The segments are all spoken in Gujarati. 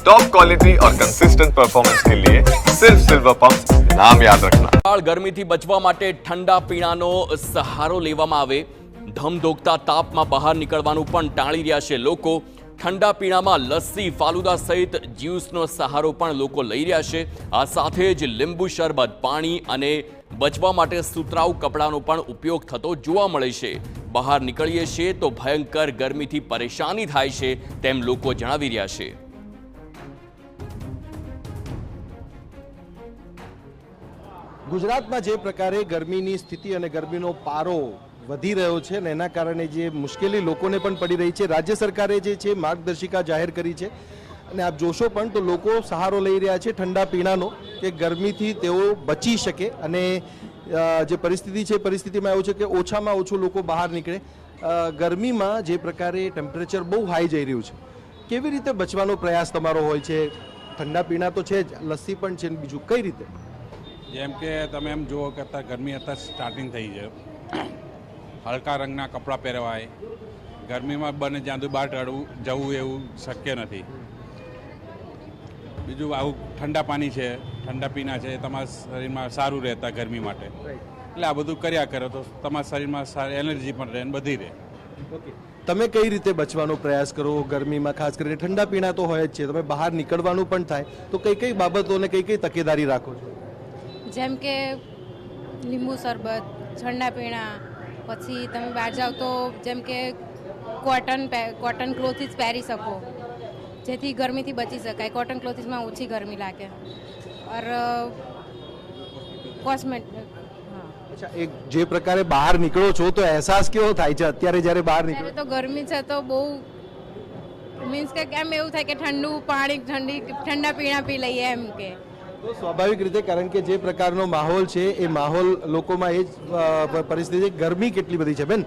टॉप क्वालिटी और कंसिस्टेंट परफॉर्मेंस के लिए सिर्फ सिल्वर पंप नाम याद रखना। ગરમીથી બચવા માટે ઠંડા પીણાનો સહારો લેવામાં આવે। ધમધોકતા તાપમાં બહાર નીકળવાનું પણ ટાળી રહ્યા છે લોકો। ઠંડા પીણામાં લસ્સી, ફાલુદા સહિત જ્યુસનો સહારો પણ લોકો લઈ રહ્યા છે। આ સાથે જ લીંબુ શરબત, પાણી અને બચવા માટે સુતરાઉ કપડાનો પણ ઉપયોગ થતો જોવા મળે છે। બહાર નીકળીએ છીએ તો ભયંકર ગરમીથી પરેશાની થાય છે તેમ લોકો જણાવી રહ્યા છે। ગુજરાતમાં જે પ્રકારે ગરમીની સ્થિતિ અને ગરમીનો પારો વધી રહ્યો છે ને એના કારણે જે મુશ્કેલી લોકોને પણ પડી રહી છે, રાજ્ય સરકારે જે છે માર્ગદર્શિકા જાહેર કરી છે અને આપ જોશો પણ તો લોકો સહારો લઈ રહ્યા છે ઠંડા પીણાનો કે ગરમીથી તેઓ બચી શકે અને જે પરિસ્થિતિ છે પરિસ્થિતિમાં એવું છે કે ઓછામાં ઓછું લોકો બહાર નીકળે। ગરમીમાં જે પ્રકારે ટેમ્પરેચર બહુ હાઈ જઈ રહ્યું છે, કેવી રીતે બચવાનો પ્રયાસ તમારો હોય છે? ઠંડા પીણા તો છે જ, લસ્સી પણ છે, બીજું કઈ રીતે? જેમ કે તમે એમ જુઓ કે અત્યારે ગરમી અત્યારે સ્ટાર્ટિંગ થઈ છે, હલકા રંગના કપડાં પહેરવાય, ગરમીમાં બને જ્યાં સુધી બહાર જવું એવું શક્ય નથી। બીજું આવું ઠંડા પાણી છે, ઠંડા પીણા છે, તમારા શરીરમાં સારું રહેતા ગરમી માટે, એટલે આ બધું કર્યા કરો તો તમારા શરીરમાં સારી એનર્જી પણ રહે અને બધી રહે। ઓકે, તમે કઈ રીતે બચવાનો પ્રયાસ કરો ગરમીમાં? ખાસ કરીને ઠંડા પીણા તો હોય જ છે, તમે બહાર નીકળવાનું પણ થાય તો કઈ કઈ બાબતોને કઈ કઈ તકેદારી રાખો છો? જેમ કે લીંબુ શરબત, ઠંડા પીણા, પછી તમે બહાર જાઓ તો જેમ કે કોટન ક્લોથીસ પહેરી શકો જેથી ગરમીથી બચી શકાય। કોટન ક્લોથીસમાં ઓછી ગરમી લાગે। ઓર અચ્છા, એક જે પ્રકારે બહાર નીકળો છો તો અહેસાસ કેવો થાય છે અત્યારે જ્યારે બહાર નીકળો? તો ગરમી છે તો બહુ મીન્સ કે કેમ એવું થાય કે ઠંડુ પાણી, ઠંડા પીણા પી લઈએ એમ કે। તો સ્વાભાવિક રીતે, કારણ કે જે પ્રકારનો માહોલ છે એ માહોલ લોકોમાં એ જ પરિસ્થિતિ, ગરમી કેટલી બધી છે બેન,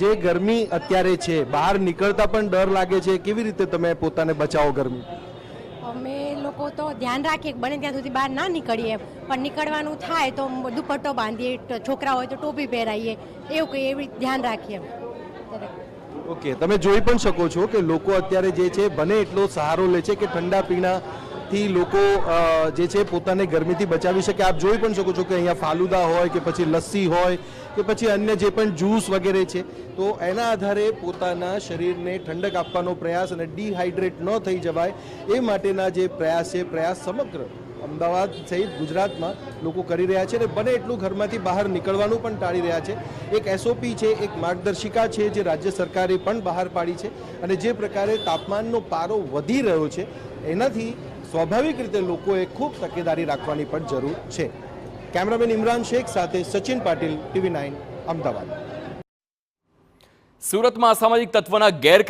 જે ગરમી અત્યારે છે બહાર નીકળતા પણ ડર લાગે છે, કેવી રીતે તમે પોતાને બચાવો ગરમી? અમે લોકો તો ધ્યાન રાખીએ બને ત્યાં સુધી બહાર ના નીકળીએ, પણ નીકળવાનું થાય તો દુપટ્ટો બાંધીએ, છોકરા હોય તો ટોપી પહેરાવીએ, એવું કંઈ એવી ધ્યાન રાખીએ। ઓકે, તમે જોઈ પણ શકો છો કે લોકો અત્યારે જે છે બને એટલો સહારો લે છે કે ઠંડા પીણા થી લોકો જે છે પોતાને ગરમીથી બચાવી શકે। આપ જોઈ પણ શકો છો કે અહીંયા ફાલુદા હોય કે પછી લસ્સી હોય કે પછી અન્ય જે પણ જ્યુસ વગેરે છે, તો એના આધારે પોતાના શરીરને ઠંડક આપવાનો પ્રયાસ અને ડિહાઇડ્રેટ ન થઈ જવાય એ માટેના જે પ્રયાસ છે, પ્રયાસ સમગ્ર અમદાવાદ સહિત ગુજરાતમાં લોકો કરી રહ્યા છે અને બને એટલું ઘરમાંથી બહાર નીકળવાનું પણ ટાળી રહ્યા છે। એક એસઓપી છે, એક માર્ગદર્શિકા છે જે રાજ્ય સરકારે પણ બહાર પાડી છે અને જે પ્રકારે તાપમાનનો પારો વધી રહ્યો છે એનાથી સ્વાભાવિક રીતે લોકોએ ખૂબ તકેદારી રાખવાની પણ જરૂર છે। કેમેરામેન ઇમરાન શેખ સાથે સચિન પાટીલ, TV9 અમદાવાદ। સુરતમાં અસામાજિક તત્વના ગેર